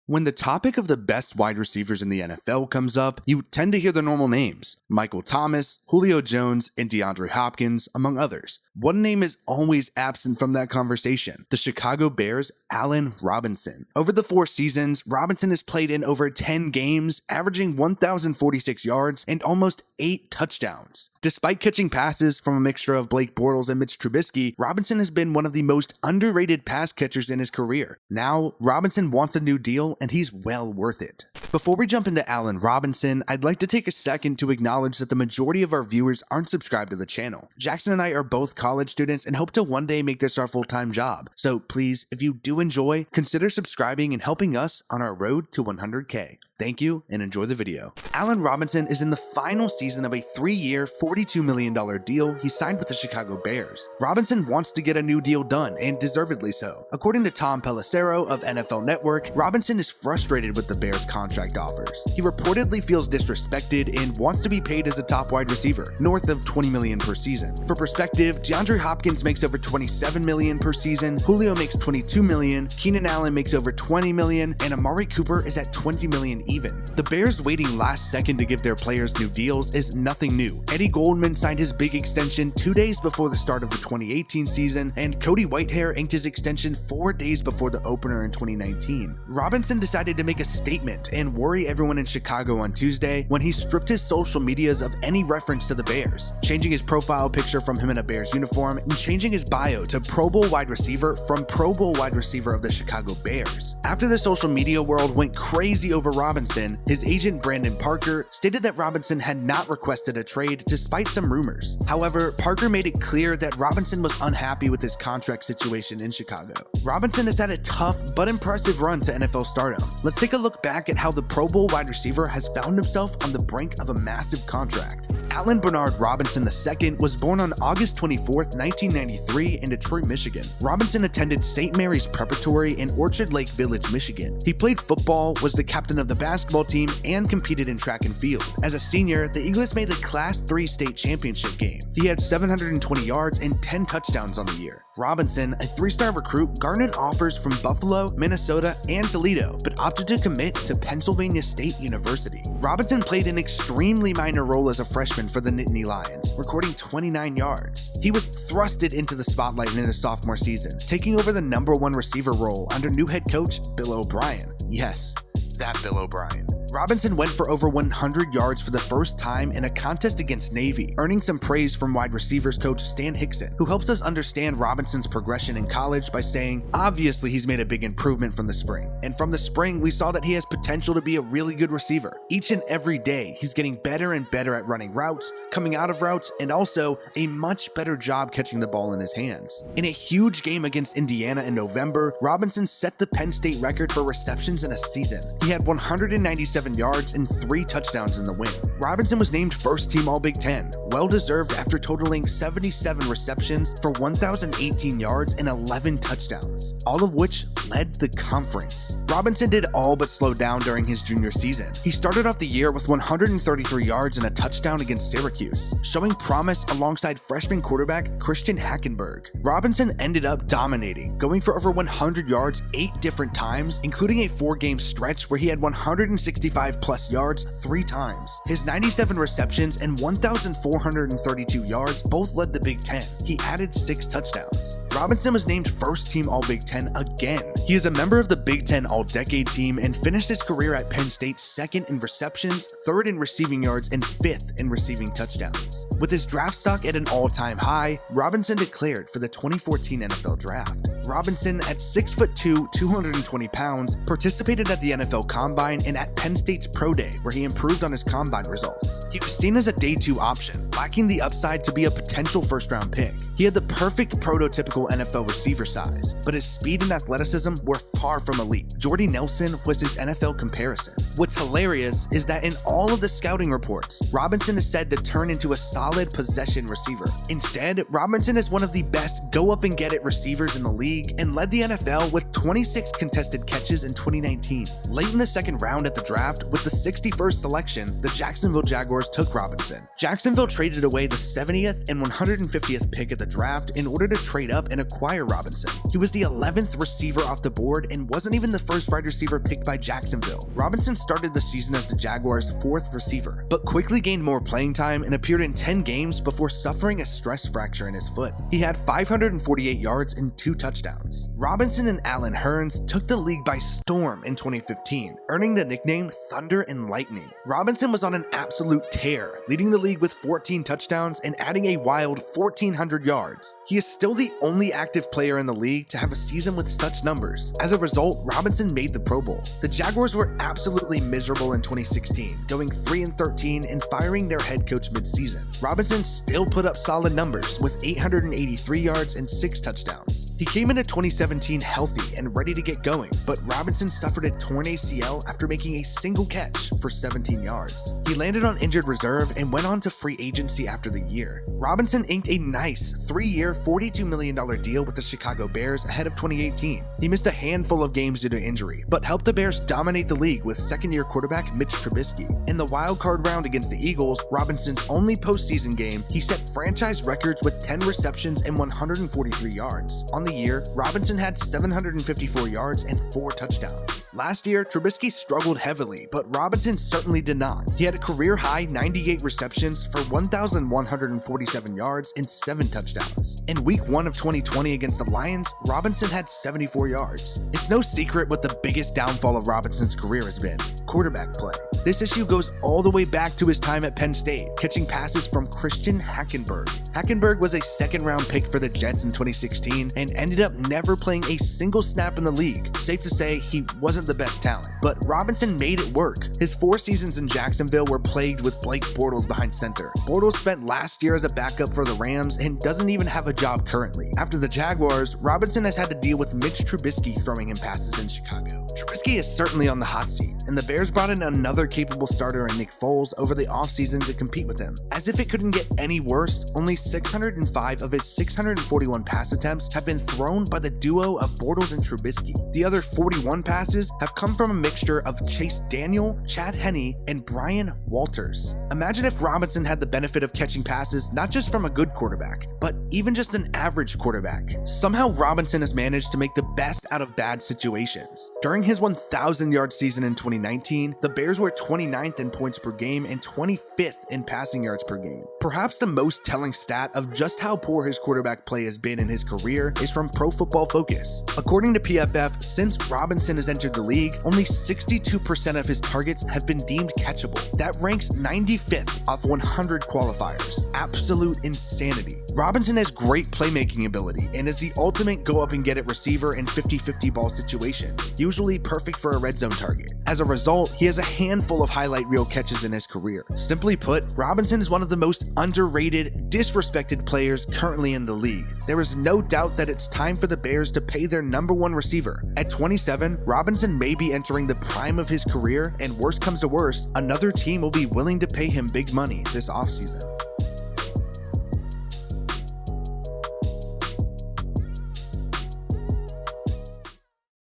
When the topic of the best wide receivers in the NFL comes up, you tend to hear the normal names: Michael Thomas, Julio Jones, and DeAndre Hopkins, among others. One name is always absent from that conversation: the Chicago Bears' Allen Robinson. Over the 4 seasons, Robinson has played in over 10 games, averaging 1,046 yards and almost 8 touchdowns. Despite catching passes from a mixture of Blake Bortles and Mitch Trubisky, Robinson has been one of the most underrated pass catchers in his career. Now, Robinson wants a new deal, and he's well worth it. Before we jump into Allen Robinson, I'd like to take a second to acknowledge that the majority of our viewers aren't subscribed to the channel. Jackson and I are both college students and hope to one day make this our full-time job. So please, if you do enjoy, consider subscribing and helping us on our road to 100K. Thank you and enjoy the video. Allen Robinson is in the final season of a 3-year, $42 million deal he signed with the Chicago Bears. Robinson wants to get a new deal done, and deservedly so. According to Tom Pelissero of NFL Network, Robinson is frustrated with the Bears' contract offers. He reportedly feels disrespected and wants to be paid as a top wide receiver, north of $20 million per season. For perspective, DeAndre Hopkins makes over $27 million per season, Julio makes $22 million, Keenan Allen makes over $20 million, and Amari Cooper is at $20 million even. The Bears waiting last second to give their players new deals is nothing new. Eddie Goldman signed his big extension 2 days before the start of the 2018 season, and Cody Whitehair inked his extension 4 days before the opener in 2019. Robinson decided to make a statement and worry everyone in Chicago on Tuesday when he stripped his social medias of any reference to the Bears, changing his profile picture from him in a Bears uniform and changing his bio to Pro Bowl wide receiver from Pro Bowl wide receiver of the Chicago Bears. After the social media world went crazy over Robinson, his agent Brandon Parker stated that Robinson had not requested a trade despite some rumors. However, Parker made it clear that Robinson was unhappy with his contract situation in Chicago. Robinson has had a tough but impressive run to NFL stardom. Let's take a look back at how the Pro Bowl wide receiver has found himself on the brink of a massive contract. Allen Bernard Robinson II was born on August 24, 1993 in Detroit, Michigan. Robinson attended St. Mary's Preparatory in Orchard Lake Village, Michigan. He played football, was the captain of the basketball team, and competed in track and field. As a senior, the Eagles made the Class 3 state championship game. He had 720 yards and 10 touchdowns on the year. Robinson, a 3-star recruit, garnered offers from Buffalo, Minnesota, and Toledo, but opted to commit to Pennsylvania State University. Robinson played an extremely minor role as a freshman for the Nittany Lions, recording 29 yards. He was thrusted into the spotlight in his sophomore season, taking over the #1 receiver role under new head coach Bill O'Brien. Yes, that Bill O'Brien. Robinson went for over 100 yards for the first time in a contest against Navy, earning some praise from wide receivers coach Stan Hickson, who helps us understand Robinson's progression in college by saying, obviously he's made a big improvement from the spring, and from the spring we saw that he has potential to be a really good receiver. Each and every day he's getting better and better at running routes, coming out of routes, and also a much better job catching the ball in his hands. In a huge game against Indiana in November, Robinson set the Penn State record for receptions in a season. He had 197 yards and 3 touchdowns in the win. Robinson was named first team All-Big Ten, well-deserved after totaling 77 receptions for 1,018 yards and 11 touchdowns, all of which led the conference. Robinson did all but slow down during his junior season. He started off the year with 133 yards and a touchdown against Syracuse, showing promise alongside freshman quarterback Christian Hackenberg. Robinson ended up dominating, going for over 100 yards 8 different times, including a 4-game stretch where he had 165 plus yards 3 times. His 97 receptions and 1,432 yards both led the Big Ten. He added 6 touchdowns. Robinson was named first team All-Big Ten again. He is a member of the Big Ten All-Decade team and finished his career at Penn State 2nd in receptions, 3rd in receiving yards, and 5th in receiving touchdowns. With his draft stock at an all-time high, Robinson declared for the 2014 NFL Draft. Robinson, at 6'2", 220 pounds, participated at the NFL Combine and at Penn State's Pro Day, where he improved on his combine results. He was seen as a day 2 option, lacking the upside to be a potential first-round pick. He had the perfect prototypical NFL receiver size, but his speed and athleticism were far from elite. Jordy Nelson was his NFL comparison. What's hilarious is that in all of the scouting reports, Robinson is said to turn into a solid possession receiver. Instead, Robinson is one of the best go-up-and-get-it receivers in the league and led the NFL with 26 contested catches in 2019. Late in the second round at the draft, with the 61st selection, the Jacksonville Jaguars took Robinson. Jacksonville traded away the 70th and 150th pick at the draft draft in order to trade up and acquire Robinson. He was the 11th receiver off the board and wasn't even the first wide receiver picked by Jacksonville. Robinson started the season as the Jaguars' 4th receiver, but quickly gained more playing time and appeared in 10 games before suffering a stress fracture in his foot. He had 548 yards and 2 touchdowns. Robinson and Allen Hurns took the league by storm in 2015, earning the nickname Thunder and Lightning. Robinson was on an absolute tear, leading the league with 14 touchdowns and adding a wild 1,400 yards. He is still the only active player in the league to have a season with such numbers. As a result, Robinson made the Pro Bowl. The Jaguars were absolutely miserable in 2016, going 3-13 and firing their head coach mid-season. Robinson still put up solid numbers with 883 yards and 6 touchdowns. He came into 2017 healthy and ready to get going, but Robinson suffered a torn ACL after making a single catch for 17 yards. He landed on injured reserve and went on to free agency after the year. Robinson inked a nice 3-year, $42 million deal with the Chicago Bears ahead of 2018. He missed a handful of games due to injury, but helped the Bears dominate the league with second-year quarterback Mitch Trubisky. In the wild card round against the Eagles, Robinson's only postseason game, he set franchise records with 10 receptions and 143 yards. On the year, Robinson had 754 yards and 4 touchdowns. Last year, Trubisky struggled heavily, but Robinson certainly did not. He had a career-high 98 receptions for 1,147 yards and 7 touchdowns. In Week 1 of 2020 against the Lions, Robinson had 74 yards. It's no secret what the biggest downfall of Robinson's career has been: quarterback play. This issue goes all the way back to his time at Penn State, catching passes from Christian Hackenberg. Hackenberg was a second-round pick for the Jets in 2016 and ended up never playing a single snap in the league. Safe to say, he wasn't the best talent, but Robinson made it work. His 4 seasons in Jacksonville were plagued with Blake Bortles behind center. Bortles spent last year as a backup for the Rams and doesn't even have a job currently. After the Jaguars, Robinson has had to deal with Mitch Trubisky throwing him passes in Chicago. Trubisky is certainly on the hot seat, and the Bears brought in another capable starter in Nick Foles over the offseason to compete with him. As if it couldn't get any worse, only 605 of his 641 pass attempts have been thrown by the duo of Bortles and Trubisky. The other 41 passes have come from a mixture of Chase Daniel, Chad Henne, and Brian Walters. Imagine if Robinson had the benefit of catching passes not just from a good quarterback, but even just an average quarterback. Somehow Robinson has managed to make the best out of bad situations. During his 1,000-yard season in 2019, the Bears were 29th in points per game and 25th in passing yards per game. Perhaps the most telling stat of just how poor his quarterback play has been in his career is from Pro Football Focus. According to PFF, since Robinson has entered the league, only 62% of his targets have been deemed catchable. That ranks 95th off 100 qualifiers. Absolute insanity. Robinson has great playmaking ability and is the ultimate go-up-and-get-it receiver in 50-50 ball situations, usually perfect for a red zone target. As a result, he has a handful of highlight reel catches in his career. Simply put, Robinson is one of the most underrated, disrespected players currently in the league. There is no doubt that it's time for the Bears to pay their #1 receiver. At 27, Robinson may be entering the prime of his career, and worst comes to worst, another team will be willing to pay him big money this offseason.